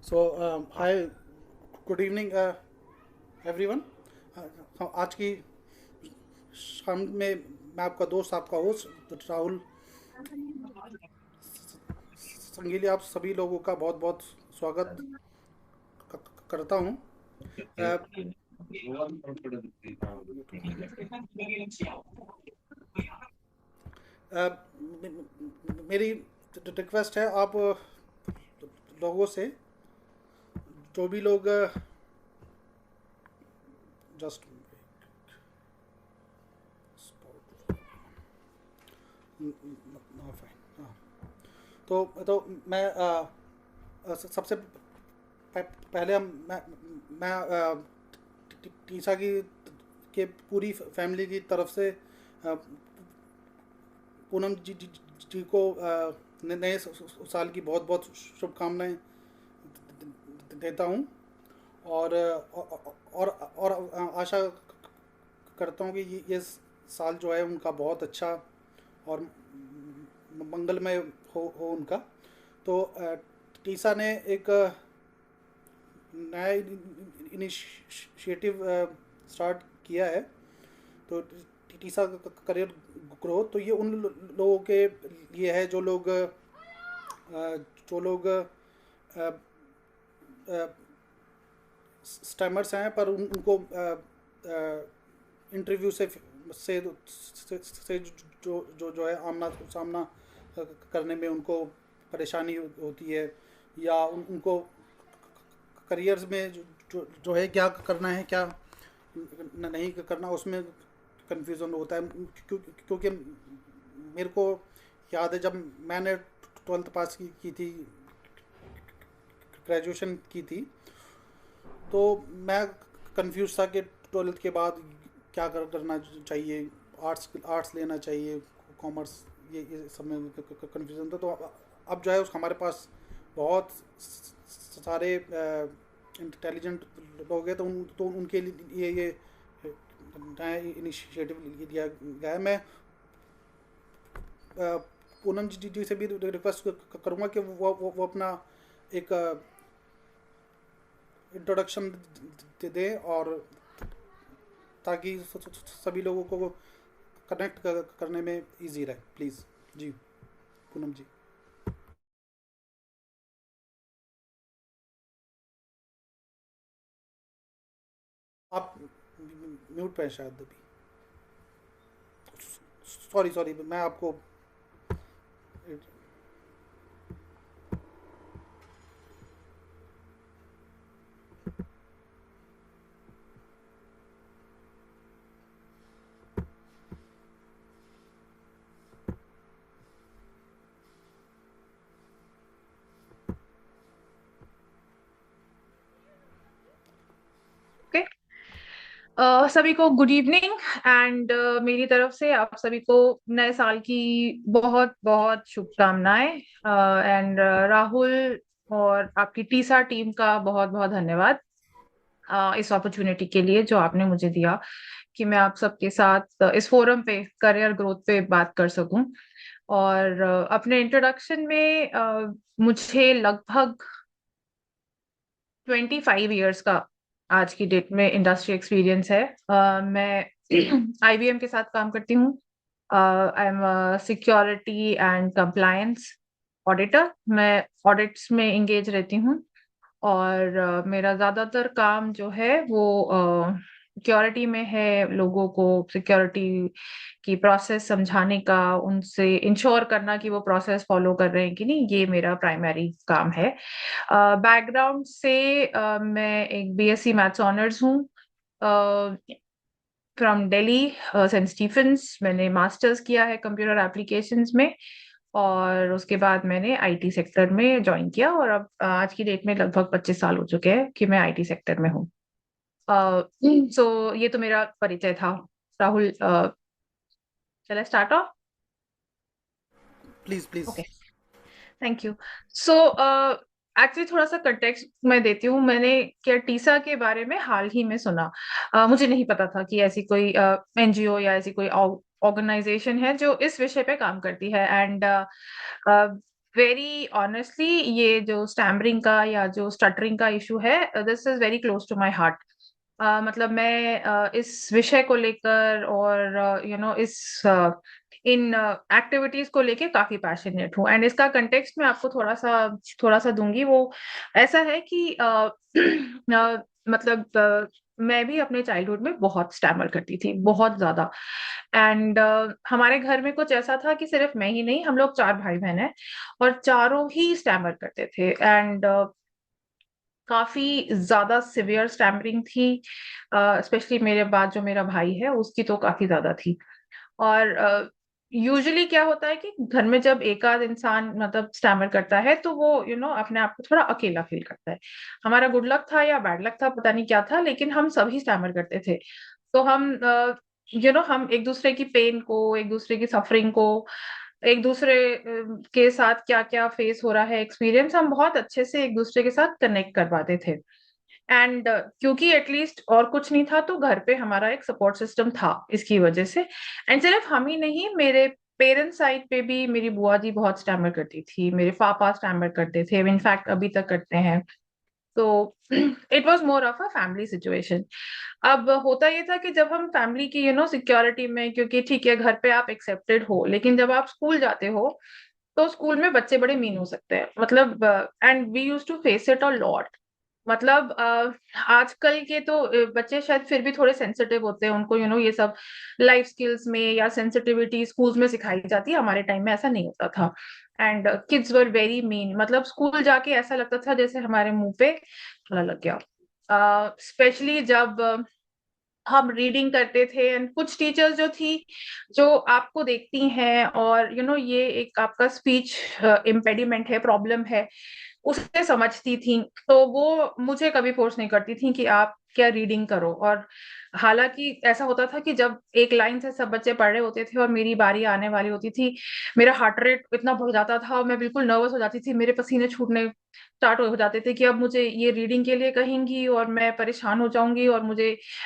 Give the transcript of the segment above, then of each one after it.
Hi, good evening, everyone. आज की शाम में मैं आपका दोस्त, आपका होस्ट राहुल संगीली, आप सभी लोगों का बहुत बहुत स्वागत करता हूँ। अ, अ, मेरी रिक्वेस्ट है आप लोगों से, जो भी लोग जस्ट फाइन। हाँ, तो मैं सबसे पहले मैं टीसा की के पूरी फैमिली की तरफ से पूनम जी को नए साल की बहुत बहुत शुभकामनाएं देता हूँ। और आशा करता हूँ कि ये साल जो है उनका बहुत अच्छा और मंगलमय हो उनका। तो टीसा ने एक नया इनिशिएटिव स्टार्ट किया है। तो टीसा करियर ग्रोथ, तो ये उन लोगों के लिए है जो लोग जो लोग स्टैमर्स हैं, पर उनको इंटरव्यू से जो है आमना सामना करने में उनको परेशानी होती है, या उनको करियर्स में जो है क्या करना है, क्या नहीं करना, उसमें कंफ्यूजन होता है। क्योंकि मेरे को याद है, जब मैंने 12th पास की थी, ग्रेजुएशन की थी, तो मैं कंफ्यूज था कि 12th के बाद क्या करना चाहिए, आर्ट्स लेना चाहिए, कॉमर्स, ये सब में कंफ्यूजन था। तो अब जो है हमारे पास बहुत सारे इंटेलिजेंट लोग हैं, तो उनके लिए ये नया इनिशिएटिव लिया गया है। मैं पूनम जी से भी रिक्वेस्ट करूँगा कि वो अपना एक इंट्रोडक्शन दे, और ताकि सभी लोगों को कनेक्ट करने में इजी रहे, प्लीज़। जी, पूनम जी। आप म्यूट पे हैं शायद अभी। सॉरी सॉरी, मैं आपको ओके। सभी को गुड इवनिंग एंड मेरी तरफ से आप सभी को नए साल की बहुत बहुत शुभकामनाएं। एंड राहुल और आपकी टीसा टीम का बहुत बहुत धन्यवाद इस अपॉर्चुनिटी के लिए जो आपने मुझे दिया कि मैं आप सबके साथ इस फोरम पे करियर ग्रोथ पे बात कर सकूं। और अपने इंट्रोडक्शन में मुझे लगभग 25 ईयर्स का आज की डेट में इंडस्ट्री एक्सपीरियंस है। मैं आईबीएम के साथ काम करती हूँ। I am security and compliance auditor. मैं ऑडिट्स में इंगेज रहती हूँ। और मेरा ज्यादातर काम जो है वो सिक्योरिटी में है, लोगों को सिक्योरिटी की प्रोसेस समझाने का, उनसे इंश्योर करना कि वो प्रोसेस फॉलो कर रहे हैं कि नहीं, ये मेरा प्राइमरी काम है। बैकग्राउंड से मैं एक बीएससी मैथ्स ऑनर्स हूँ फ्रॉम दिल्ली, सेंट स्टीफेंस। मैंने मास्टर्स किया है कंप्यूटर एप्लीकेशंस में, और उसके बाद मैंने आईटी सेक्टर में ज्वाइन किया, और अब आज की डेट में लगभग 25 साल हो चुके हैं कि मैं आईटी सेक्टर में हूँ। सो ये तो मेरा परिचय था। राहुल, चले start of. Please please. Okay, thank you. So actually थोड़ा सा कंटेक्स्ट मैं देती हूँ। मैंने क्या टीसा के बारे में हाल ही में सुना। मुझे नहीं पता था कि ऐसी कोई एनजीओ या ऐसी कोई ऑर्गेनाइजेशन है जो इस विषय पे काम करती है। एंड वेरी ऑनेस्टली ये जो स्टैमरिंग का या जो स्टटरिंग का इशू है, this is very close to my heart. मतलब मैं इस विषय को लेकर और इस इन एक्टिविटीज को लेके काफी पैशनेट हूँ। एंड इसका कंटेक्स्ट मैं आपको थोड़ा सा दूंगी। वो ऐसा है कि मतलब मैं भी अपने चाइल्डहुड में बहुत स्टैमर करती थी, बहुत ज्यादा। एंड हमारे घर में कुछ ऐसा था कि सिर्फ मैं ही नहीं, हम लोग 4 भाई बहन हैं और चारों ही स्टैमर करते थे। एंड काफी ज्यादा सिवियर स्टैमरिंग थी। स्पेशली मेरे बाद जो मेरा भाई है उसकी तो काफी ज्यादा थी। और यूजुअली क्या होता है कि घर में जब एक आध इंसान मतलब स्टैमर करता है तो वो अपने आप को थोड़ा अकेला फील करता है। हमारा गुड लक था या बैड लक था, पता नहीं क्या था, लेकिन हम सभी स्टैमर करते थे। तो हम एक दूसरे की पेन को, एक दूसरे की सफरिंग को, एक दूसरे के साथ क्या क्या फेस हो रहा है एक्सपीरियंस, हम बहुत अच्छे से एक दूसरे के साथ कनेक्ट कर पाते थे। एंड क्योंकि एटलीस्ट और कुछ नहीं था तो घर पे हमारा एक सपोर्ट सिस्टम था इसकी वजह से। एंड सिर्फ हम ही नहीं, मेरे पेरेंट्स साइड पे भी मेरी बुआ जी बहुत स्टैमर करती थी, मेरे पापा स्टैमर करते थे, इनफैक्ट अभी तक करते हैं। तो it was more of a family situation. अब होता ये था कि जब हम फैमिली की सिक्योरिटी में, क्योंकि ठीक है घर पे आप एक्सेप्टेड हो, लेकिन जब आप स्कूल जाते हो तो स्कूल में बच्चे बड़े मीन हो सकते हैं, मतलब and we use to face it a lot. मतलब आजकल के तो बच्चे शायद फिर भी थोड़े सेंसिटिव होते हैं, उनको ये सब लाइफ स्किल्स में या सेंसिटिविटी स्कूल्स में सिखाई जाती है। हमारे टाइम में ऐसा नहीं होता था। And kids were very mean, मतलब स्कूल जाके ऐसा लगता था जैसे हमारे मुंह पे ताला लग गया। स्पेशली जब हम रीडिंग करते थे, एंड कुछ टीचर्स जो थी जो आपको देखती हैं और ये एक आपका स्पीच इम्पेडिमेंट है, प्रॉब्लम है, उसे समझती थी, तो वो मुझे कभी फोर्स नहीं करती थी कि आप क्या रीडिंग करो। और हालांकि ऐसा होता था कि जब एक लाइन से सब बच्चे पढ़ रहे होते थे और मेरी बारी आने वाली होती थी, मेरा हार्ट रेट इतना बढ़ जाता था और मैं बिल्कुल नर्वस हो जाती थी, मेरे पसीने छूटने स्टार्ट हो जाते थे कि अब मुझे ये रीडिंग के लिए कहेंगी और मैं परेशान हो जाऊंगी और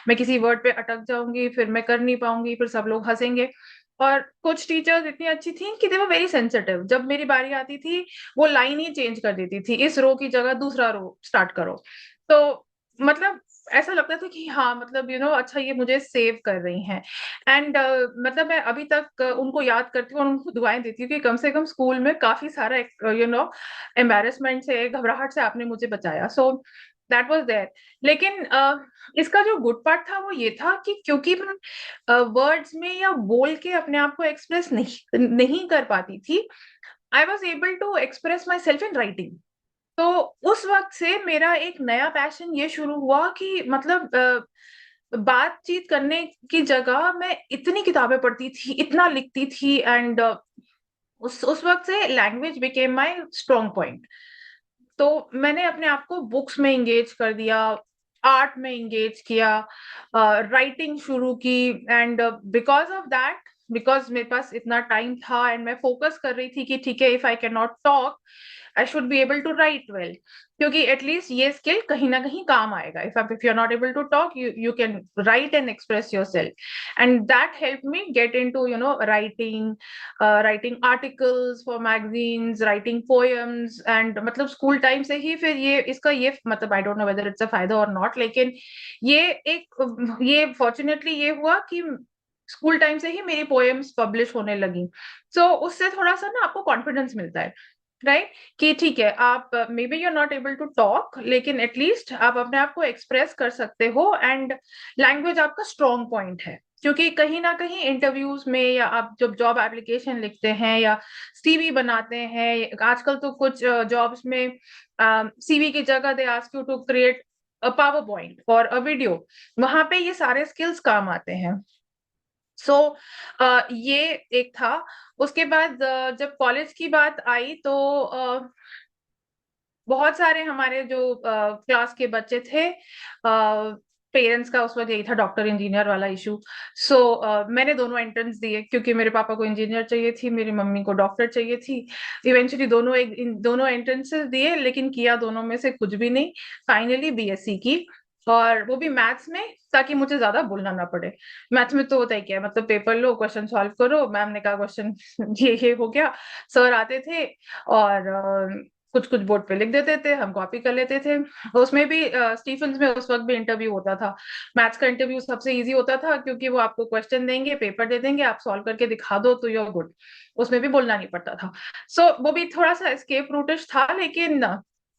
मैं किसी वर्ड पे अटक जाऊंगी, फिर मैं कर नहीं पाऊंगी, फिर सब लोग हंसेंगे। और कुछ टीचर्स इतनी अच्छी थी कि दे वर वेरी सेंसिटिव, जब मेरी बारी आती थी वो लाइन ही चेंज कर देती थी, इस रो की जगह दूसरा रो स्टार्ट करो। तो मतलब ऐसा लगता था कि हाँ, मतलब अच्छा ये मुझे सेव कर रही हैं। एंड मतलब मैं अभी तक उनको याद करती हूँ और उनको दुआएं देती हूँ कि कम से कम स्कूल में काफी सारा एम्बेरसमेंट से, घबराहट से आपने मुझे बचाया। So that was there. लेकिन इसका जो गुड पार्ट था वो ये था कि क्योंकि मैं वर्ड्स में या बोल के अपने आप को एक्सप्रेस नहीं नहीं कर पाती थी, I was able to express myself in writing. तो उस वक्त से मेरा एक नया पैशन ये शुरू हुआ कि मतलब बातचीत करने की जगह मैं इतनी किताबें पढ़ती थी, इतना लिखती थी। एंड उस वक्त से language became my strong point. तो मैंने अपने आप को बुक्स में एंगेज कर दिया, आर्ट में एंगेज किया, राइटिंग शुरू की। And because of that, because मेरे पास इतना टाइम था एंड मैं फोकस कर रही थी कि ठीक है, if I can not talk I should be able to write well, क्योंकि एटलीस्ट ये स्किल कहीं ना कहीं काम आएगा। If you are not able to talk, you can write and express yourself. And that help me get into writing, writing articles for magazines, writing poems. And मतलब school time से ही फिर ये मतलब I don't know whether it's a फायदा और not, लेकिन ये फॉर्चुनेटली ये हुआ कि स्कूल टाइम से ही मेरी पोएम्स पब्लिश होने लगी। सो उससे थोड़ा सा ना आपको कॉन्फिडेंस मिलता है, राइट? कि ठीक है, आप maybe you are not able to talk, लेकिन एटलीस्ट आप अपने आप को एक्सप्रेस कर सकते हो। एंड लैंग्वेज आपका स्ट्रॉन्ग पॉइंट है, क्योंकि कहीं ना कहीं इंटरव्यूज में या आप जब जॉब एप्लीकेशन लिखते हैं या सीवी बनाते हैं, आजकल तो कुछ जॉब्स में सीवी की जगह they ask you to create a PowerPoint और अ वीडियो, वहां पे ये सारे स्किल्स काम आते हैं। सो ये एक था। उसके बाद जब कॉलेज की बात आई तो बहुत सारे हमारे जो क्लास के बच्चे थे, पेरेंट्स का उस वक्त यही था, डॉक्टर इंजीनियर वाला इशू। सो मैंने दोनों एंट्रेंस दिए, क्योंकि मेरे पापा को इंजीनियर चाहिए थी, मेरी मम्मी को डॉक्टर चाहिए थी। इवेंचुअली दोनों एंट्रेंसेस दिए, लेकिन किया दोनों में से कुछ भी नहीं। फाइनली बीएससी की। और वो भी मैथ्स में, ताकि मुझे ज्यादा बोलना ना पड़े। मैथ्स में तो होता ही क्या है, मतलब पेपर लो, क्वेश्चन सॉल्व करो, मैम ने कहा क्वेश्चन ये हो गया। सर आते थे और कुछ कुछ बोर्ड पे लिख देते थे, हम कॉपी कर लेते थे। उसमें भी स्टीफंस में उस वक्त भी इंटरव्यू होता था। मैथ्स का इंटरव्यू सबसे इजी होता था, क्योंकि वो आपको क्वेश्चन देंगे, पेपर दे देंगे, आप सॉल्व करके दिखा दो तो यू आर गुड। उसमें भी बोलना नहीं पड़ता था। सो वो भी थोड़ा सा एस्केप रूटिश था, लेकिन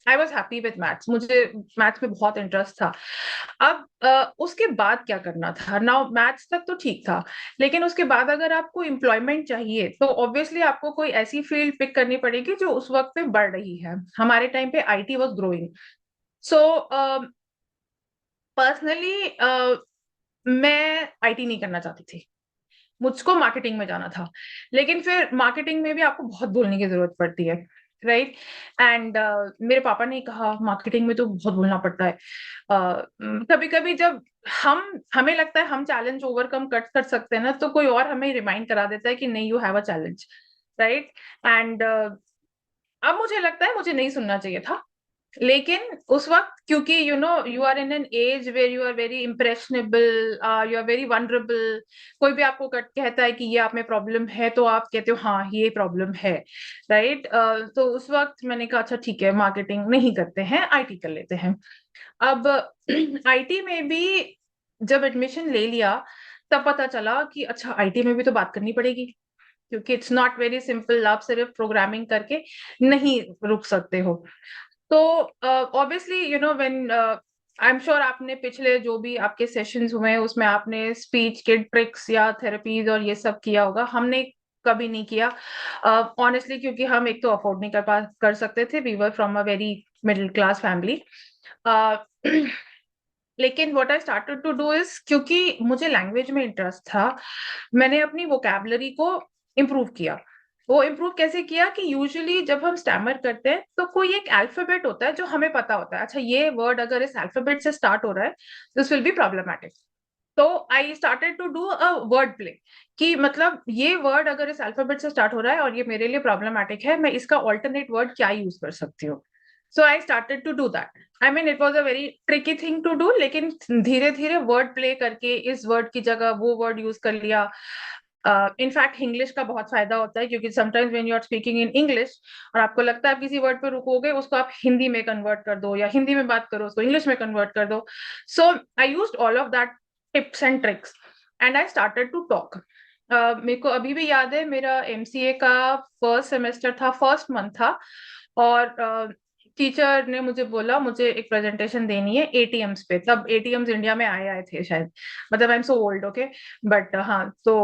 I was happy with maths, मुझे मैथ्स में बहुत इंटरेस्ट था। अब उसके बाद क्या करना था, नाउ मैथ्स तक तो ठीक था, लेकिन उसके बाद अगर आपको एम्प्लॉयमेंट चाहिए तो ऑब्वियसली आपको कोई ऐसी फील्ड पिक करनी पड़ेगी जो उस वक्त पे बढ़ रही है। हमारे टाइम पे IT was growing. So personally मैं आईटी नहीं करना चाहती थी, मुझको मार्केटिंग में जाना था। लेकिन फिर मार्केटिंग में भी आपको बहुत बोलने की जरूरत पड़ती है, राइट। एंड मेरे पापा ने कहा मार्केटिंग में तो बहुत बोलना पड़ता है। कभी कभी जब हमें लगता है हम चैलेंज ओवरकम कर सकते हैं ना, तो कोई और हमें रिमाइंड करा देता है कि नहीं, you have a challenge, right. And अब मुझे लगता है मुझे नहीं सुनना चाहिए था। लेकिन उस वक्त, क्योंकि you are in an age where you are very impressionable, you are very vulnerable. कोई भी आपको कहता है कि ये आप में प्रॉब्लम है, तो आप कहते हो हाँ ये प्रॉब्लम है, राइट। तो उस वक्त मैंने कहा अच्छा ठीक है, मार्केटिंग नहीं करते हैं, आईटी कर लेते हैं। अब आईटी में भी जब एडमिशन ले लिया, तब पता चला कि अच्छा आईटी में भी तो बात करनी पड़ेगी, क्योंकि इट्स नॉट वेरी सिंपल, आप सिर्फ प्रोग्रामिंग करके नहीं रुक सकते हो। तो obviously when I am sure आपने पिछले जो भी आपके सेशंस हुए हैं उसमें आपने स्पीच के ट्रिक्स या थेरेपीज और ये सब किया होगा। हमने कभी नहीं किया ऑनेस्टली, क्योंकि हम एक तो अफोर्ड नहीं कर सकते थे, we were from a very middle class family. लेकिन what I started to do is, क्योंकि मुझे लैंग्वेज में इंटरेस्ट था, मैंने अपनी वोकैबुलरी को इम्प्रूव किया। वो इम्प्रूव कैसे किया कि यूजुअली जब हम स्टैमर करते हैं तो कोई एक अल्फाबेट होता है जो हमें पता होता है, अच्छा ये वर्ड अगर इस अल्फाबेट से स्टार्ट हो रहा है, दिस विल बी प्रॉब्लमैटिक। तो I started to do a word play, कि मतलब ये वर्ड अगर इस अल्फाबेट से स्टार्ट हो रहा है और ये मेरे लिए प्रॉब्लमैटिक है, मैं इसका ऑल्टरनेट वर्ड क्या यूज कर सकती हूँ। So I started to do that. I mean it was a very tricky thing to do, लेकिन धीरे धीरे वर्ड प्ले करके इस वर्ड की जगह वो वर्ड यूज कर लिया। इनफैक्ट इंग्लिश का बहुत फायदा होता है, क्योंकि sometimes when you are speaking in English और आपको लगता है आप किसी वर्ड पे रुकोगे, उसको आप हिंदी में कन्वर्ट कर दो, या हिंदी में बात करो उसको इंग्लिश में कन्वर्ट कर दो। So I used all of that tips and tricks, and I started to talk. मेरे को अभी भी याद है, मेरा एमसीए का फर्स्ट सेमेस्टर था, फर्स्ट मंथ था, और टीचर ने मुझे बोला मुझे एक प्रेजेंटेशन देनी है एटीएम्स पे। तब एटीएम्स इंडिया में आए आए थे शायद, मतलब I am so old, okay. But हाँ, तो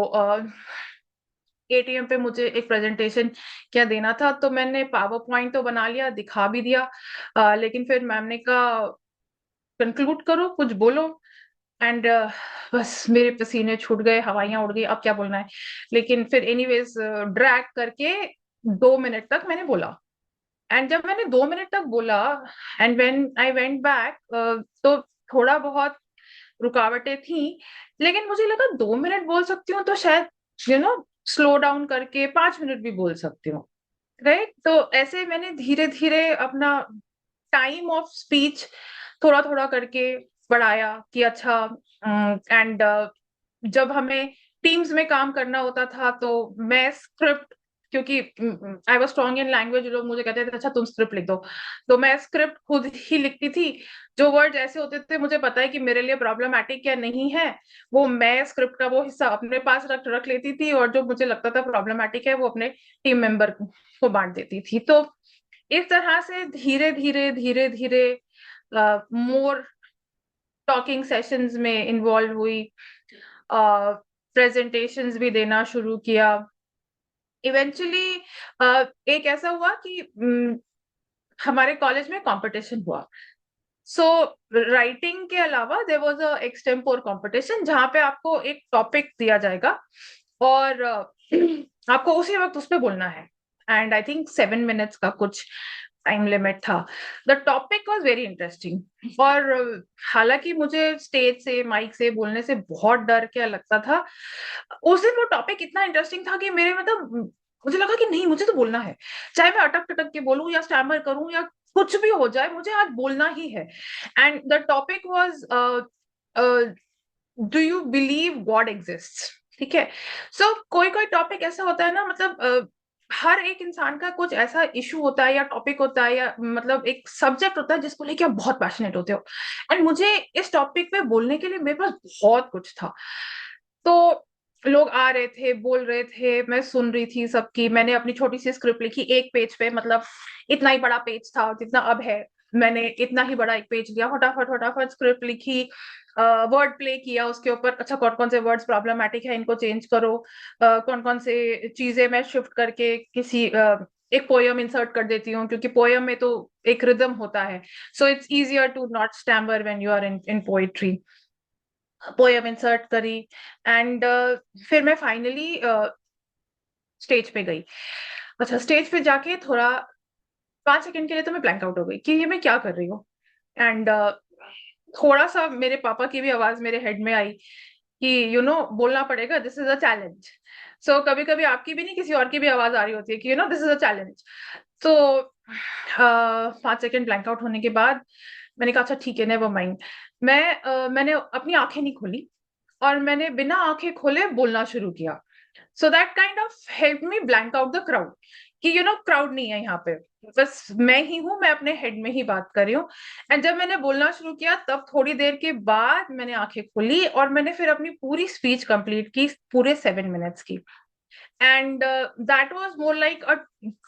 एटीएम पे मुझे एक प्रेजेंटेशन क्या देना था, तो मैंने पावर पॉइंट तो बना लिया, दिखा भी दिया। लेकिन फिर मैम ने कहा कंक्लूड करो, कुछ बोलो। एंड बस मेरे पसीने छूट गए, हवाइयां उड़ गई, अब क्या बोलना है। लेकिन फिर एनीवेज ड्रैग करके 2 मिनट तक मैंने बोला। एंड जब मैंने 2 मिनट तक बोला, and when I went back, तो थोड़ा बहुत रुकावटें थी, लेकिन मुझे लगा 2 मिनट बोल सकती हूँ तो शायद स्लो डाउन करके 5 मिनट भी बोल सकती हूँ, राइट। तो ऐसे मैंने धीरे धीरे अपना टाइम ऑफ स्पीच थोड़ा थोड़ा करके बढ़ाया कि अच्छा। एंड जब हमें टीम्स में काम करना होता था तो मैं स्क्रिप्ट, क्योंकि I was strong in language, लोग मुझे कहते थे अच्छा तुम स्क्रिप्ट लिख दो, तो मैं स्क्रिप्ट खुद ही लिखती थी। जो वर्ड ऐसे होते थे मुझे पता है कि मेरे लिए प्रॉब्लमैटिक या नहीं है, वो मैं स्क्रिप्ट का वो हिस्सा अपने पास रख रख लेती थी, और जो मुझे लगता था प्रॉब्लमैटिक है वो अपने टीम मेंबर को बांट देती थी। तो इस तरह से धीरे धीरे धीरे धीरे मोर टॉकिंग सेशंस में इन्वॉल्व हुई, प्रेजेंटेशंस भी देना शुरू किया। इवेंचुअली एक ऐसा हुआ कि हमारे कॉलेज में कंपटीशन हुआ। सो राइटिंग के अलावा there was a extempore competition, जहां पे आपको एक टॉपिक दिया जाएगा और आपको उसी वक्त उस पर बोलना है। एंड आई थिंक 7 मिनट्स का कुछ टाइम लिमिट था। The topic was very interesting, और हालांकि मुझे स्टेज से माइक से बोलने से बहुत डर क्या लगता था, उस दिन वो टॉपिक इतना इंटरेस्टिंग था कि मेरे मतलब मुझे लगा कि नहीं, मुझे तो बोलना है, चाहे मैं अटक टटक के बोलूं या स्टैमर करूं या कुछ भी हो जाए मुझे आज बोलना ही है। And the topic was do you believe God exist. ठीक है। सो कोई कोई टॉपिक ऐसा होता है ना, मतलब हर एक इंसान का कुछ ऐसा इशू होता है या टॉपिक होता है या मतलब एक सब्जेक्ट होता है जिसको लेके आप बहुत पैशनेट होते हो। एंड मुझे इस टॉपिक पे बोलने के लिए मेरे पास बहुत कुछ था। तो लोग आ रहे थे, बोल रहे थे, मैं सुन रही थी सबकी। मैंने अपनी छोटी सी स्क्रिप्ट लिखी एक पेज पे, मतलब इतना ही बड़ा पेज था जितना अब है। मैंने इतना ही बड़ा एक पेज लिया, फटाफट फटाफट स्क्रिप्ट लिखी, वर्ड प्ले किया उसके ऊपर। अच्छा, कौन कौन से वर्ड्स प्रॉब्लमेटिक है, इनको चेंज करो। कौन कौन से चीजें मैं शिफ्ट करके किसी एक पोयम इंसर्ट कर देती हूँ, क्योंकि पोयम में तो एक रिदम होता है। So it's easier to not stammer when you are in poetry. Poem insert करी। एंड फिर मैं फाइनली स्टेज पे गई। अच्छा, स्टेज पे जाके थोड़ा 5 सेकंड के लिए तो मैं ब्लैंक आउट हो गई कि ये मैं क्या कर रही हूँ। एंड थोड़ा सा मेरे पापा की भी आवाज मेरे हेड में आई कि बोलना पड़ेगा, दिस इज अ चैलेंज। सो कभी कभी आपकी भी नहीं, किसी और की भी आवाज आ रही होती है कि दिस इज अ चैलेंज। तो 5 सेकंड ब्लैंक आउट होने के बाद मैंने कहा अच्छा ठीक है, नेवर माइंड। मैंने अपनी आंखें नहीं खोली और मैंने बिना आंखें खोले बोलना शुरू किया। So that kind of help me blank out the crowd कि क्राउड नहीं है यहाँ पे, बस मैं ही हूँ, मैं अपने हेड में ही बात कर रही हूँ। एंड जब मैंने बोलना शुरू किया तब थोड़ी देर के बाद मैंने आंखें खोली और मैंने फिर अपनी पूरी स्पीच कंप्लीट की, पूरे 7 मिनट्स की। And that was more like a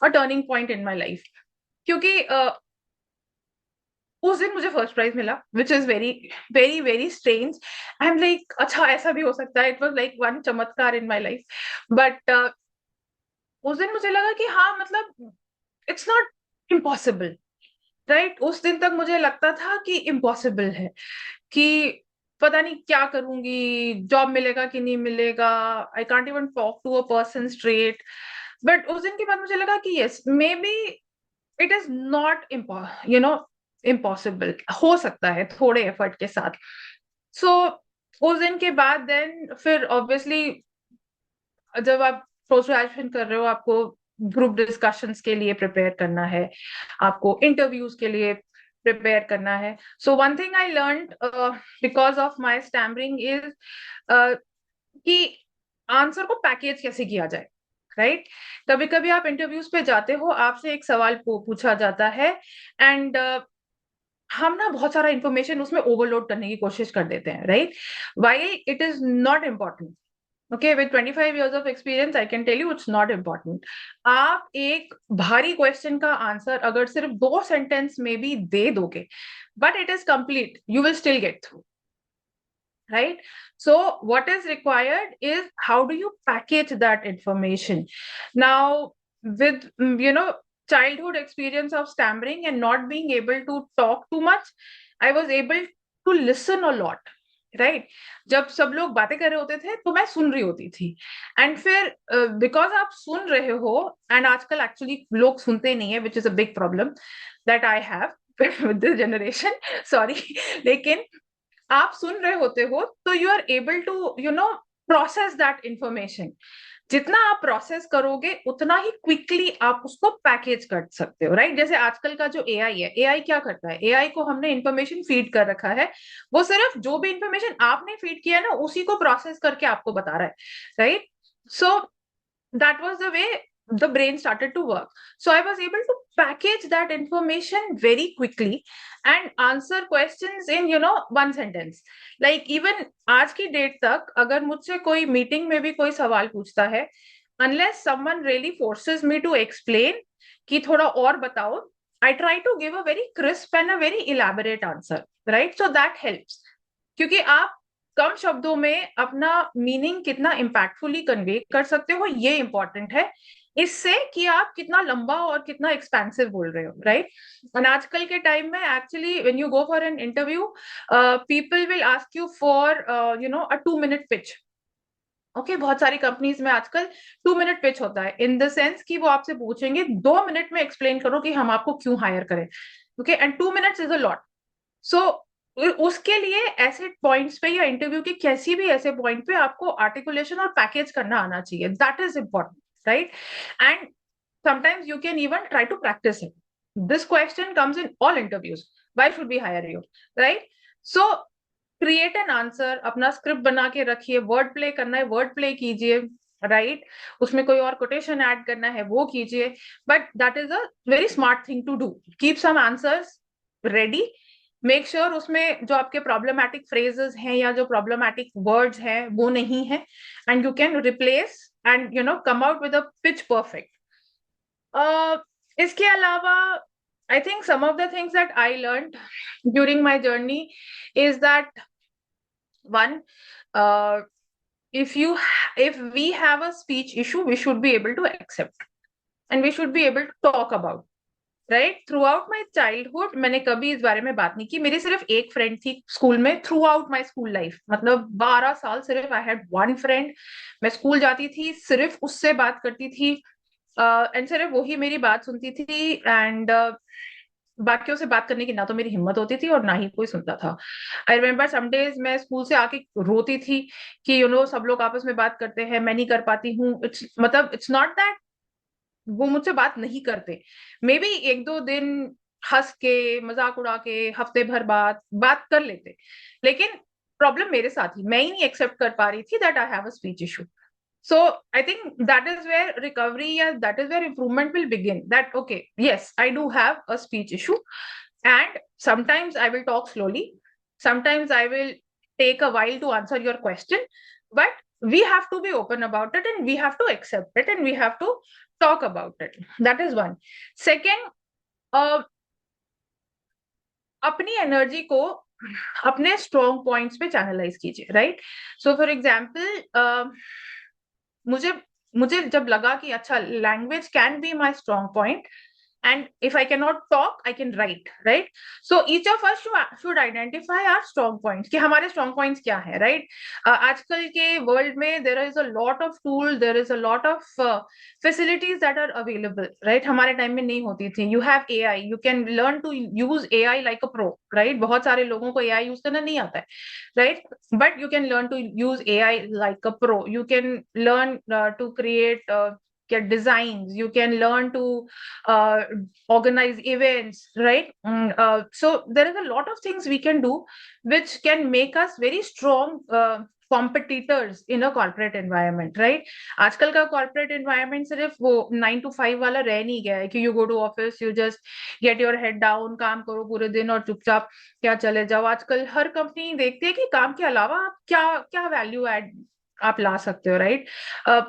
turning point in my life, क्योंकि उस दिन मुझे फर्स्ट प्राइज मिला, which is very very very strange. I am like अच्छा ऐसा भी हो सकता है, इट वॉज लाइक वन चमत्कार इन माई लाइफ। बट उस दिन मुझे लगा कि हाँ, मतलब इट्स नॉट इम्पॉसिबल। राइट, उस दिन तक मुझे लगता था कि इम्पॉसिबल है, कि पता नहीं क्या करूंगी, जॉब मिलेगा कि नहीं मिलेगा, I can't even talk to a person straight. But उस दिन के बाद मुझे लगा कि yes, maybe it is not impossible, हो सकता है थोड़े एफर्ट के साथ। सो उस दिन के बाद देन फिर ऑब्वियसली जब आप पोस्ट ग्रेजुएशन कर रहे हो, आपको ग्रुप डिस्कशंस के लिए प्रिपेयर करना है, आपको इंटरव्यूज के लिए प्रिपेयर करना है। So one thing I learn because of my stammering is कि आंसर को पैकेज कैसे किया जाए। राइट, कभी कभी आप इंटरव्यूज पे जाते हो, आपसे एक सवाल पूछा जाता है एंड हम ना बहुत सारा इंफॉर्मेशन उसमें ओवरलोड करने की कोशिश कर देते हैं। Right, while it is not important. Okay, with 25 years of experience I can tell you it's not important। आप एक भारी क्वेश्चन का आंसर अगर सिर्फ 2 सेंटेंस में भी दे दोगे, but it is complete, you will still get through. right? So what is required is how do you package that information. Now with childhood experience of stammering and not being able to talk too much, I was able to listen a lot। Right, जब सब लोग बातें कर रहे होते थे तो मैं सुन रही होती थी। एंड फिर बिकॉज आप सुन रहे हो, एंड आजकल एक्चुअली लोग सुनते नहीं है, which is a big problem that I have with this generation, sorry. लेकिन आप सुन रहे होते हो तो you are able to process that information. जितना आप प्रोसेस करोगे उतना ही क्विकली आप उसको पैकेज कर सकते हो। राइट, जैसे आजकल का जो एआई है, एआई क्या करता है, एआई को हमने इंफॉर्मेशन फीड कर रखा है, वो सिर्फ जो भी इंफॉर्मेशन आपने फीड किया है ना उसी को प्रोसेस करके आपको बता रहा है। Right, so that was the way the brain started to work। So I was able to package that information very quickly and answer questions in 1 sentence। like even आज की डेट तक अगर मुझसे कोई मीटिंग में भी कोई सवाल पूछता है, unless someone really forces me to explain कि थोड़ा और बताओ, I try to give a very crisp and a very elaborate answer। right, so that helps, क्योंकि आप कम शब्दों में अपना मीनिंग कितना इम्पैक्टफुली कन्वे कर सकते हो ये इंपॉर्टेंट है, इससे कि आप कितना लंबा और कितना एक्सपेंसिव बोल रहे हो। राइट, और आजकल के टाइम में actually when you go for an interview, people will ask you for a 2 minute pitch. Okay, बहुत सारी कंपनीज में आजकल 2 minute पिच होता है, इन द सेंस कि वो आपसे पूछेंगे 2 मिनट में एक्सप्लेन करो कि हम आपको क्यों हायर करें। Okay, and 2 minutes is a lot. So उसके लिए ऐसे पॉइंट्स पे या इंटरव्यू के किसी भी ऐसे पॉइंट पे आपको आर्टिकुलेशन और पैकेज करना आना चाहिए, that is important. Right, and sometimes you can even try to practice it. This question comes in all interviews. Why should we hire you? Right? So create an answer, अपना script बना के रखिए, word play करना है word play कीजिए, right? उसमें कोई और कोटेशन ऐड करना है वो कीजिए, but that is a very smart thing to do. Keep some answers ready. Make sure उसमें जो आपके प्रॉब्लमैटिक फ्रेजेस हैं या जो प्रॉब्लमैटिक वर्ड्स हैं वो नहीं है, and you can replace and come out with a pitch perfect. इसके अलावा I think some of the things that I learned during my journey is that one, if we have a speech issue, we should be able to accept and we should be able to talk about. Right? Through out my childhood मैंने कभी इस बारे में बात नहीं की. मेरी सिर्फ एक फ्रेंड थी स्कूल में through out my school life, मतलब 12 साल सिर्फ आई हैड वन फ्रेंड. मैं स्कूल जाती थी, सिर्फ उससे बात करती थी, एंड सिर्फ वही मेरी बात सुनती थी, एंड बाकियों से बात करने की ना तो मेरी हिम्मत होती थी और ना ही कोई सुनता था. आई रिमेम्बर सम डेज मैं स्कूल से आके रोती थी कि सब लोग आपस में बात करते हैं, मैं नहीं कर पाती हूँ. इट्स नॉट दैट वो मुझसे बात नहीं करते, मे बी एक दो दिन हंस के मजाक उड़ा के हफ्ते भर बात कर लेते, लेकिन प्रॉब्लम मेरे साथ ही, मैं ही नहीं एक्सेप्ट कर पा रही थी that I have a speech issue. So I think that is where recovery, yeah, that is where improvement will begin. That, okay, yes, I do have a speech issue, and sometimes I will talk slowly, sometimes I will take a while to answer your question, but we have to be open about it and we have to accept it and we have to talk about it. That is one. Second, अपनी energy को अपने strong points पे channelise कीजिए, right? So for example, मुझे मुझे जब लगा कि अच्छा language can be my strong point, and if I cannot talk, I can write, right? So each of us should identify our strong points, कि हमारे strong points क्या है, right? आजकल के world में there is a lot of tools, there is a lot of facilities that are available, right? हमारे time में नहीं होती थी. You have AI, you can learn to use AI like a pro, right? बहुत सारे लोगों को AI use करना नहीं आता है, right? But you can learn to use AI like a pro. You can learn to create get designs, you can learn to organize events, right? So there is a lot of things we can do which can make us very strong competitors in a corporate environment, right? आजकल का corporate environment सिर्फ वो 9 to 5 वाला रह नहीं गया है कि you go to office, you just get your head down, काम करो पूरे दिन और चुपचाप क्या चले जाओ. आजकल हर कंपनी देखती है कि काम के अलावा आप क्या क्या वैल्यू एड आप ला सकते हो, राइट?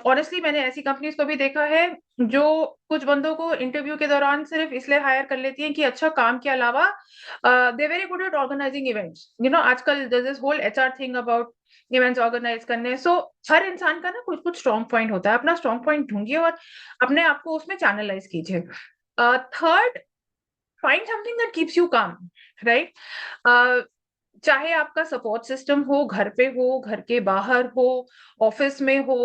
ऑनेस्टली मैंने ऐसी कंपनीज को भी देखा है जो कुछ बंदों को इंटरव्यू के दौरान सिर्फ इसलिए हायर कर लेती हैं कि अच्छा काम के अलावा they very good at organising events. आजकल there is this whole HR thing about events organise करने. सो हर इंसान का ना कुछ कुछ स्ट्रॉन्ग पॉइंट होता है, अपना स्ट्रॉन्ग पॉइंट ढूंढिए और अपने आप को उसमें चैनलाइज कीजिए. Third, find something that keeps you काम, राइट? चाहे आपका सपोर्ट सिस्टम हो, घर पे हो, घर के बाहर हो, ऑफिस में हो,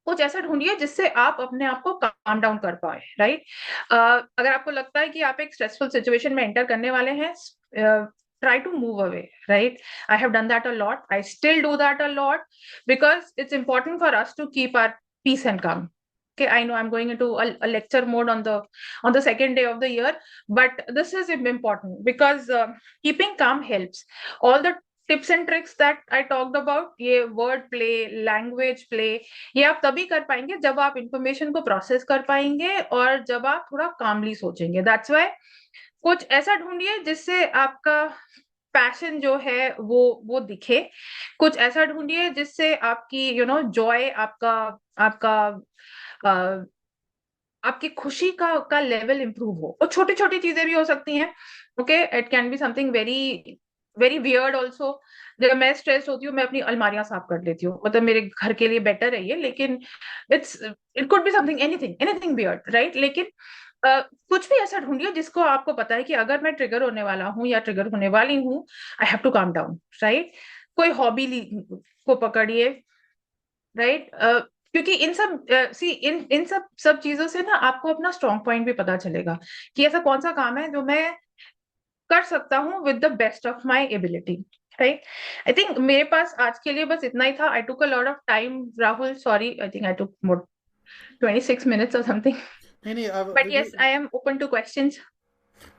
कुछ ऐसा ढूंढिए जिससे आप अपने आप को काम डाउन कर पाए, राइट? अगर आपको लगता है कि आप एक स्ट्रेसफुल सिचुएशन में एंटर करने वाले हैं, try to move away, right? I have done that a lot, I still do that a lot, because it's important for us to keep our peace and calm. Okay, I know I'm going into a lecture mode on the second day of the year, but this is important because keeping calm helps. All the tips and tricks that I talked about, ये word play, language play, ये आप तभी कर पाएंगे जब आप information को process कर पाएंगे और जब आप थोड़ा कामली सोचेंगे. दैट्स व्हाई कुछ ऐसा ढूंढिए जिससे आपका पैशन जो है वो दिखे. कुछ ऐसा ढूंढिए जिससे आपकी जॉय, आपका आपका आपकी खुशी का लेवल इंप्रूव हो. और छोटी छोटी चीजें भी हो सकती हैं. Okay, it can be something very very weird also. जब मैं स्ट्रेस होती हूँ मैं अपनी अलमारियां साफ कर लेती हूँ, मतलब मेरे घर के लिए बेटर है ये, लेकिन it could be something anything weird, right? लेकिन कुछ भी ऐसा ढूंढिए जिसको आपको पता है कि अगर मैं ट्रिगर होने वाला हूँ या ट्रिगर होने वाली हूँ, I have to calm down, right? कोई हॉबी को पकड़िए, राइट? क्योंकि इन सब इन सब चीजों से ना आपको अपना स्ट्रॉन्ग पॉइंट भी पता चलेगा कि ऐसा कौन सा काम है जो मैं कर सकता हूँ with the best of my ability, right? I think मेरे पास आज के लिए बस इतना ही था. I took a lot of time, Rahul, sorry, I think I took more 26 minutes or something. नहीं नहीं, But yes, I am open to questions.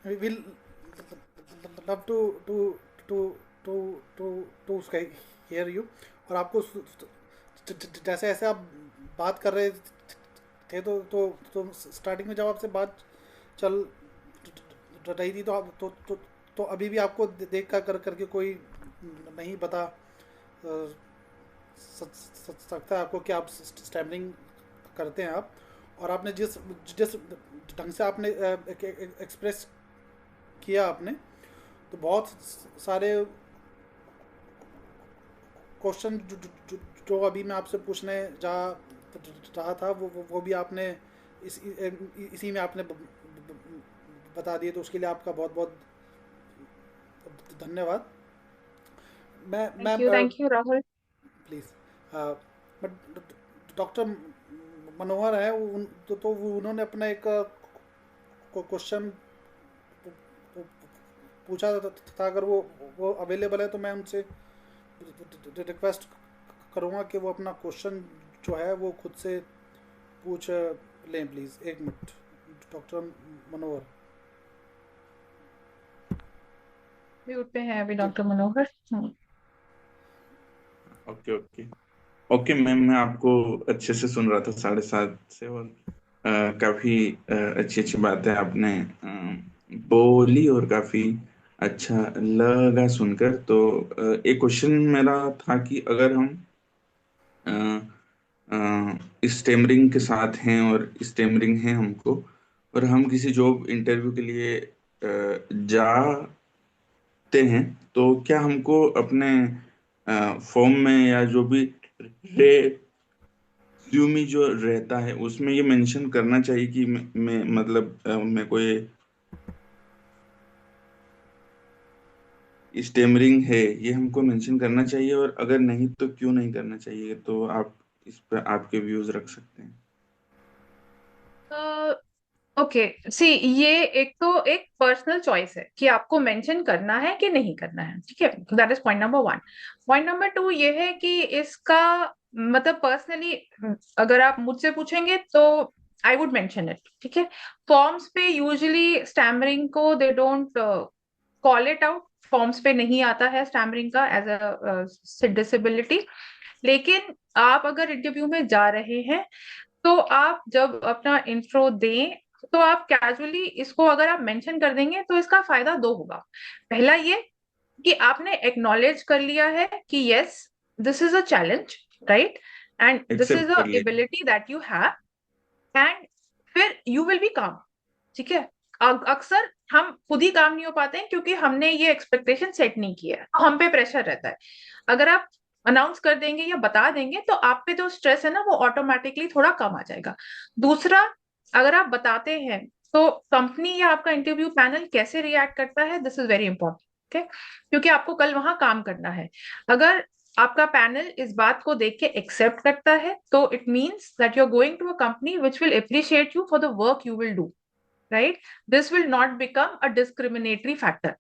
we will love to to hear you. और आपको जैसे ऐसे आप बात कर रहे थे, तो स्टार्टिंग में जब आपसे बात चल रही थी, तो आप तो अभी भी आपको देख कर करके कोई नहीं बता सकता है आपको कि आप स्टैमरिंग करते हैं आप। और आपने जिस जिस ढंग से आपने एक्सप्रेस किया आपने, तो बहुत सारे क्वेश्चन जो अभी मैं आपसे पूछने जा रहा था, वो भी आपने इसी में आपने बता दिए, तो उसके लिए आपका बहुत बहुत धन्यवाद। मैं Thank you, Rahul. Please, but doctor Manohar है, तो उन्होंने अपना एक क्वेश्चन पूछा था। अगर वो अवेलेबल है तो मैं उनसे रिक्वेस्ट करूँगा कि वो अपना क्वेश्चन जो है वो खुद से पूछ लें प्लीज़। एक मिनट, डॉक्टर मनोहर म्यूट पे है अभी डॉक्टर मनोहर। ओके ओके ओके मैम, मैं आपको अच्छे से सुन रहा था 7:30 से, और काफी अच्छी अच्छी बातें आपने बोली और काफी अच्छा लगा सुनकर। तो एक क्वेश्चन मेरा था कि अगर हम स्टेमरिंग के साथ हैं और स्टेमरिंग है हमको, और हम किसी जॉब इंटरव्यू के लिए जाते हैं, तो क्या हमको अपने फॉर्म में या जो भी रिज्यूमी जो रहता है उसमें ये मेंशन करना चाहिए कि मैं मतलब मैं कोई स्टेमरिंग है, ये हमको मेंशन करना चाहिए? और अगर नहीं तो क्यों नहीं करना चाहिए? तो आप इस पर आपके व्यूज रख सकते हैं। ओके, सी ये एक पर्सनल चॉइस है कि आपको मेंशन करना है कि नहीं करना है, ठीक है। That is point number 1। Point number 2 ये है कि इसका मतलब पर्सनली अगर आप मुझसे पूछेंगे तो आई वुड मेंशन इट, ठीक है। फॉर्म्स पे यूजुअली स्टैमरिंग को they don't call it out, forms पे नहीं आता है स्टैमरिंग का एज अ डिसेबिलिटी। लेकिन आप अगर इंटरव्यू में जा रहे हैं तो आप जब अपना इंट्रो दें तो आप कैजुअली इसको अगर आप मेंशन कर देंगे तो इसका फायदा दो होगा। पहला ये कि आपने एक्नॉलेज कर लिया है कि yes this is a challenge, right, and this accept is a कर लिया। Ability that you have, and फिर यू विल बी काम, ठीक है। अक्सर हम खुद ही काम नहीं हो पाते हैं क्योंकि हमने ये एक्सपेक्टेशन सेट नहीं किया है, हम पे प्रेशर रहता है। अगर आप अनाउंस कर देंगे या बता देंगे तो आप पे जो स्ट्रेस है ना वो ऑटोमेटिकली थोड़ा कम आ जाएगा। दूसरा, अगर आप बताते हैं तो कंपनी या आपका इंटरव्यू पैनल कैसे रिएक्ट करता है, दिस इज वेरी इंपॉर्टेंट, ठीक है, क्योंकि आपको कल वहां काम करना है। अगर आपका पैनल इस बात को देख के एक्सेप्ट करता है तो it means that you are going to a company which will appreciate you for the work you will do, right. This will not become a discriminatory factor.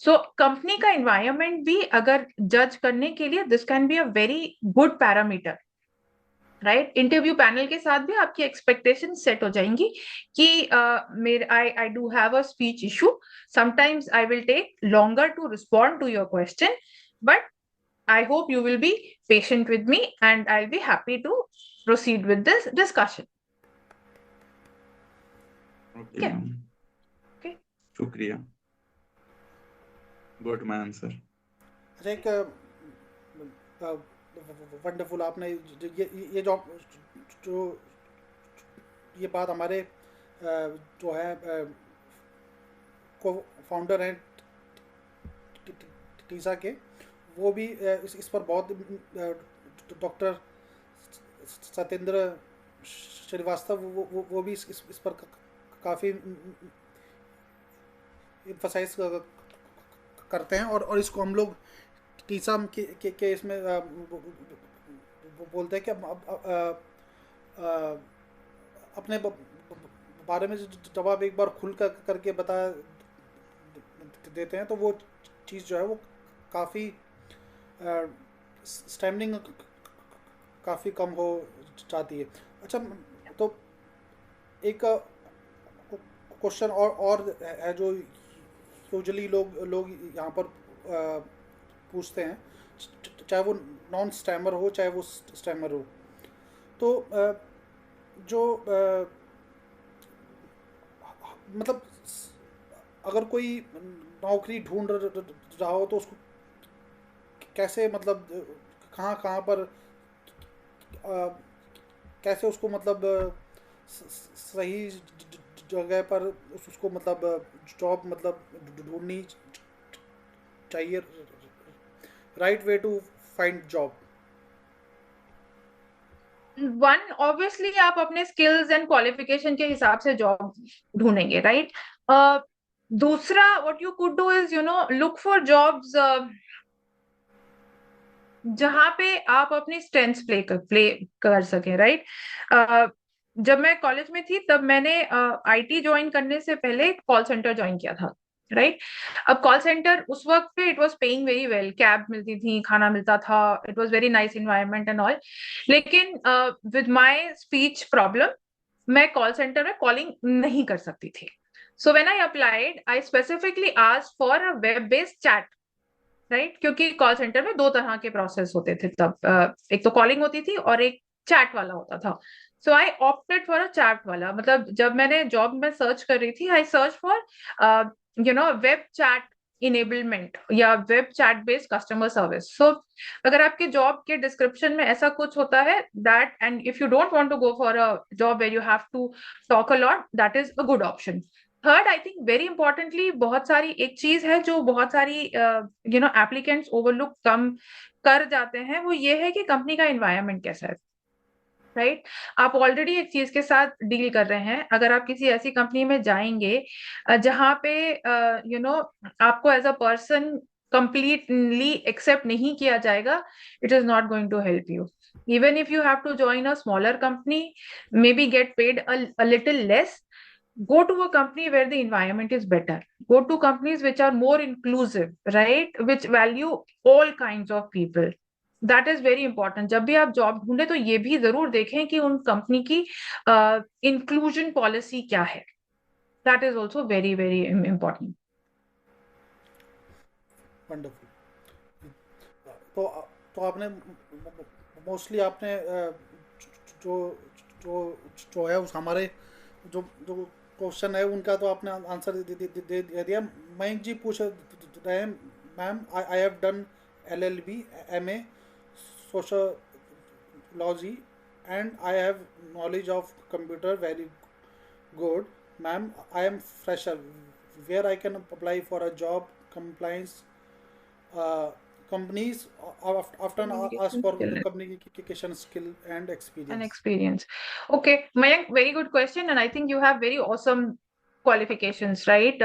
So company का environment भी अगर जज करने के लिए this can be a very good parameter, right. Interview panel के साथ भी आपकी एक्सपेक्टेशन सेट हो जाएंगी कि मेरे I do have a speech issue, sometimes I will take longer to respond to your question, but I hope you will be patient with me and I'll be happy to proceed with this discussion. Okay Okay. Ma'am, Okay. शुक्रिया। Got my answer. अच्छा, एक wonderful आपने ये जो ये बात हमारे जो है को फाउंडर हैं टीसा के, वो भी इस पर बहुत, डॉक्टर सत्येंद्र श्रीवास्तव, वो भी इस पर काफ़ी इम्फसाइज करते हैं। और इसको हम लोग टीसा के इसमें बोलते हैं कि अपने बारे में जब आप एक बार खुल करके बता देते हैं तो वो चीज़ जो है वो काफ़ी स्टैंडिंग काफ़ी कम हो जाती है। अच्छा, तो एक क्वेश्चन और है जो यूजुअली लोग यहाँ पर पूछते हैं, चाहे वो नॉन स्टैमर हो चाहे वो स्टैमर हो। तो जो मतलब अगर कोई नौकरी ढूंढ रहा हो तो उसको कैसे, मतलब कहाँ कहाँ पर कैसे उसको मतलब सही जगह पर उसको मतलब जॉब मतलब ढूंढनी चाहिए, right way to find job? One, obviously आप अपने स्किल्स एंड क्वालिफिकेशन के हिसाब से जॉब ढूंढेंगे, राइट? दूसरा, what you could do is look for jobs जहां पे आप अपनी स्ट्रेंथ्स प्ले कर सकें, राइट? जब मैं कॉलेज में थी तब मैंने आईटी ज्वाइन करने से पहले कॉल सेंटर ज्वाइन किया था, राइट? अब कॉल सेंटर उस वक्त पे it was paying very well, cab मिलती थी, खाना मिलता था, it was very nice environment and all. लेकिन विद माय स्पीच प्रॉब्लम मैं कॉल सेंटर में कॉलिंग नहीं कर सकती थी। So when I applied I specifically asked for a web based chat, right? क्योंकि कॉल सेंटर में दो तरह के प्रोसेस होते थे तब, एक तो कॉलिंग होती थी और एक चैट वाला होता था। So I opted for a chat वाला। मतलब जब मैंने जॉब में सर्च कर रही थी, I search for web chat enablement या web chat based customer service. So अगर आपके जॉब के डिस्क्रिप्शन में ऐसा कुछ होता है that, and if you don't want to go for a job where you have to talk a lot, that is a good option. Third, I think very importantly, बहुत सारी एक चीज है जो बहुत सारी एप्लीकेंट्स ओवरलुक कम कर जाते हैं, वो ये है कि कंपनी का एनवायरनमेंट कैसा है, राइट? आप ऑलरेडी एक चीज के साथ डील कर रहे हैं, अगर आप किसी ऐसी कंपनी में जाएंगे जहां पे आपको as a person completely accept नहीं किया जाएगा, it is not going to help you. even if you have to join a smaller company, maybe get paid a little less, go to a company where the environment is better. Go to companies which are more inclusive, right? Which value all kinds of people. That is very important. जब भी आप job ढूंढे तो ये भी जरूर देखें कि उन कंपनी की इंक्लूजन पॉलिसी क्या है। That is also very very important. Wonderful. तो तो आपने मोस्टली आपने जो जो जो है उस हमारे जो जो क्वेश्चन है उनका तो आपने आंसर दे दिया। मयंक जी पूछ रहे हैं, ma'am I have done LLB MA sociology and I have knowledge of computer very good. Ma'am, I am fresher. Where I can apply for a job? Compliance uh, companies often ask Communication for skill communication skill and and experience. experience. Okay, Mayank, very good question, and I think you have very awesome qualifications, right?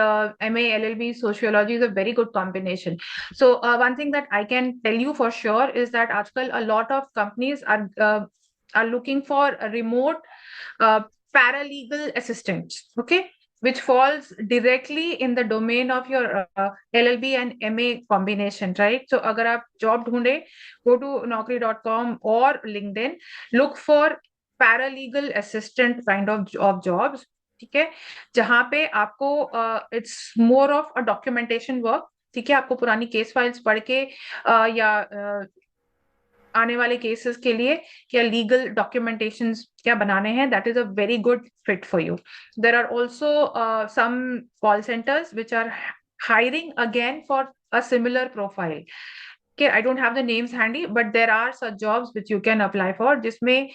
MA, LLB, sociology is a very good combination. So one thing that I can tell you for sure is that आजकल a lot of companies are looking for a remote uh, paralegal assistants, okay, which falls directly in the domain of your LLB and MA combination, right? So अगर आप job ढूंढे, go to naukri.com or LinkedIn, look for paralegal assistant kind of jobs, ठीक है? जहां पे आपको it's more of a documentation work, ठीक है? आपको पुरानी केस फाइल्स पढ़ के या आने वाले केसेस के लिए क्या लीगल डॉक्यूमेंटेशंस क्या बनाने हैं, that is a very good fit for you. There are also some call centres which are hiring again for a similar profile. Okay, I don't have the names handy, but there are such jobs which you can apply for. Jisme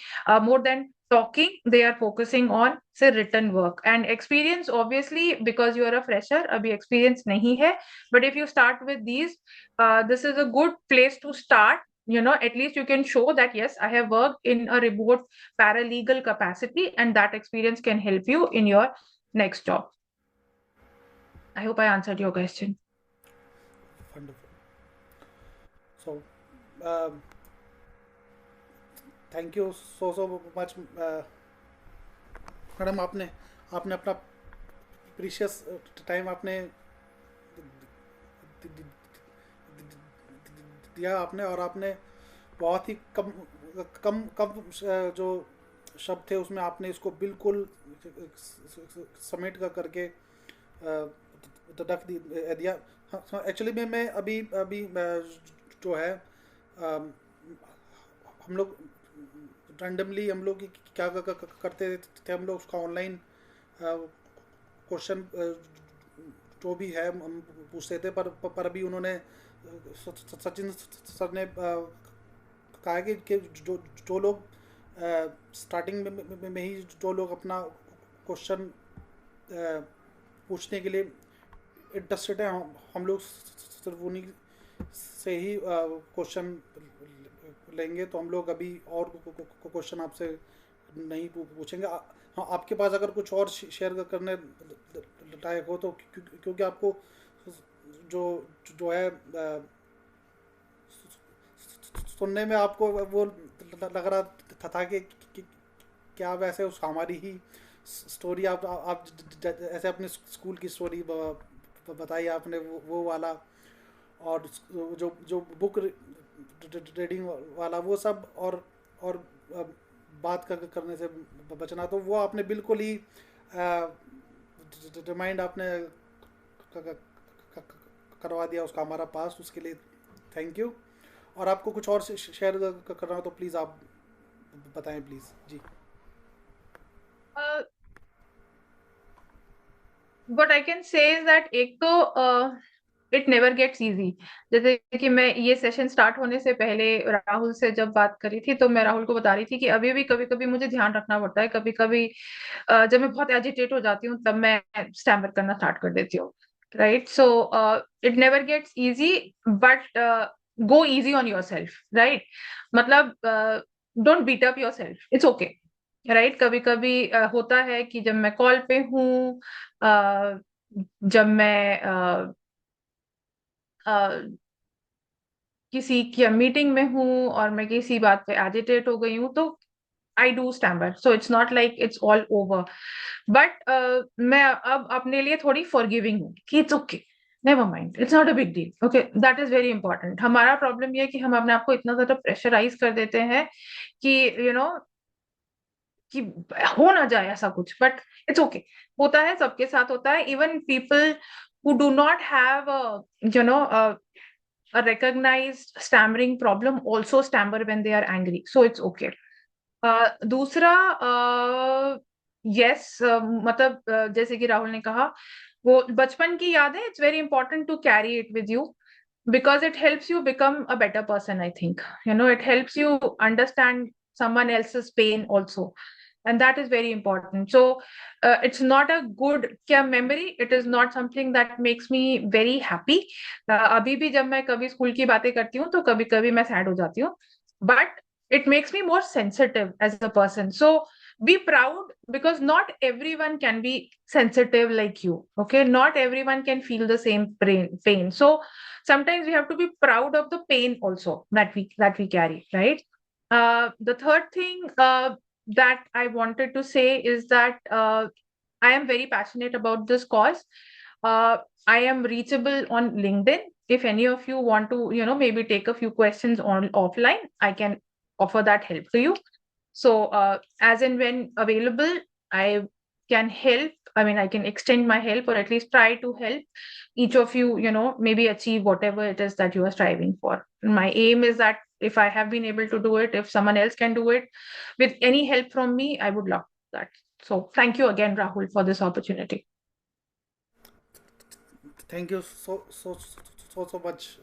more than talking, they are focusing on say written work and experience. Obviously, because you are a fresher, abhi experience nahi hai. But if you start with these, this is a good place to start. At least you can show that yes, I have worked in a remote paralegal capacity, and that experience can help you in your next job. I hope I answered your question. Wonderful. So, thank you so much, madam. आपने आपने अपना precious time आपने दिया आपने, और आपने बहुत ही कम कम कम जो शब्द थे उसमें आपने इसको बिल्कुल समेट कर करके रख दिया। एक्चुअली में मैं अभी अभी जो है हम लोग रैंडमली हम लोग क्या करते थे, हम लोग उसका ऑनलाइन क्वेश्चन जो भी है हम पूछते थे, पर अभी उन्होंने सचिन सर ने कहा है कि जो लोग स्टार्टिंग में ही जो लोग अपना क्वेश्चन पूछने के लिए इंटरेस्टेड है, हम लोग सिर्फ उन्हीं से ही क्वेश्चन लेंगे। तो हम लोग अभी और क्वेश्चन आपसे नहीं पूछेंगे। हाँ, आपके पास अगर कुछ और शेयर करने लायक हो तो, क्योंकि आपको जो जो है सुनने में आपको वो लग रहा था कि क्या वैसे उस हमारी ही स्टोरी आप ऐसे अपने स्कूल की स्टोरी बताई आपने, वो वाला, और जो जो बुक रीडिंग वाला वो सब, और बात करने से बचना, तो वो आपने बिल्कुल ही रिमाइंड आपने करवा दिया उसका हमारा पास, उसके लिए थैंक यू। और आपको कुछ और शेयर करना हो तो प्लीज़ आप बताएं please ji. What I can say is that एक तो इट नेवर गेट्स इजी। जैसे कि मैं ये सेशन स्टार्ट होने से पहले राहुल से जब बात करी थी, तो मैं राहुल को बता रही थी कि अभी भी कभी कभी मुझे ध्यान रखना पड़ता है। कभी कभी जब मैं बहुत एजिटेट हो जाती हूँ तब मैं स्टैमर करना स्टार्ट कर देती हूँ, right? So it never gets easy, but go easy on yourself, right? मतलब don't beat up yourself, it's okay, right? कभी कभी होता है कि जब मैं कॉल पे हूँ, जब मैं किसी की मीटिंग में हूँ और मैं किसी बात पे एजिटेट हो गई हूँ, तो I do stammer. So it's not like it's all over, but मैं अब अपने लिए थोड़ी फॉरगिविंग हूँ कि it's okay, never mind, it's not a big deal. Okay, that is very important. हमारा प्रॉब्लम ये है कि हम अपने आप को इतना ज्यादा प्रेशराइज कर देते हैं कि यू नो कि हो ना जाए ऐसा कुछ, बट इट्स ओके। होता है, सबके साथ होता है। Even people who do not have a recognized stammering problem also stammer when they are angry, so it's okay. दूसरा, yes, मतलब जैसे कि राहुल ने कहा, वो बचपन की याद है। It's very important to carry it with you because it helps you become a better person. I think, it helps you understand someone else's pain also, and that is very important. So it's not a good memory, it is not something that makes me very happy. अभी भी जब मैं कभी school की बातें करती हूँ तो कभी कभी मैं सैड हो जाती हूँ, but it makes me more sensitive as a person. So be proud, because not everyone can be sensitive like you. Okay, not everyone can feel the same pain. So sometimes we have to be proud of the pain also that we carry, right? The third thing that I wanted to say is that I am very passionate about this cause. I am reachable on LinkedIn. If any of you want to maybe take a few questions on offline, I can offer that help to you. So as and when available, I can help. I mean, I can extend my help, or at least try to help each of you, maybe achieve whatever it is that you are striving for. My aim is that if I have been able to do it, if someone else can do it with any help from me, I would love that. So thank you again, Rahul, for this opportunity. Thank you so much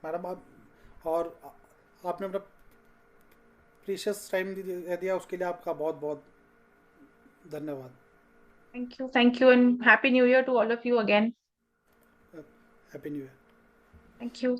madam. आप और आपने अपना precious time दिया, उसके लिए आपका बहुत बहुत धन्यवाद। Thank you, and Happy New Year to all of you again. Happy new year. Thank you.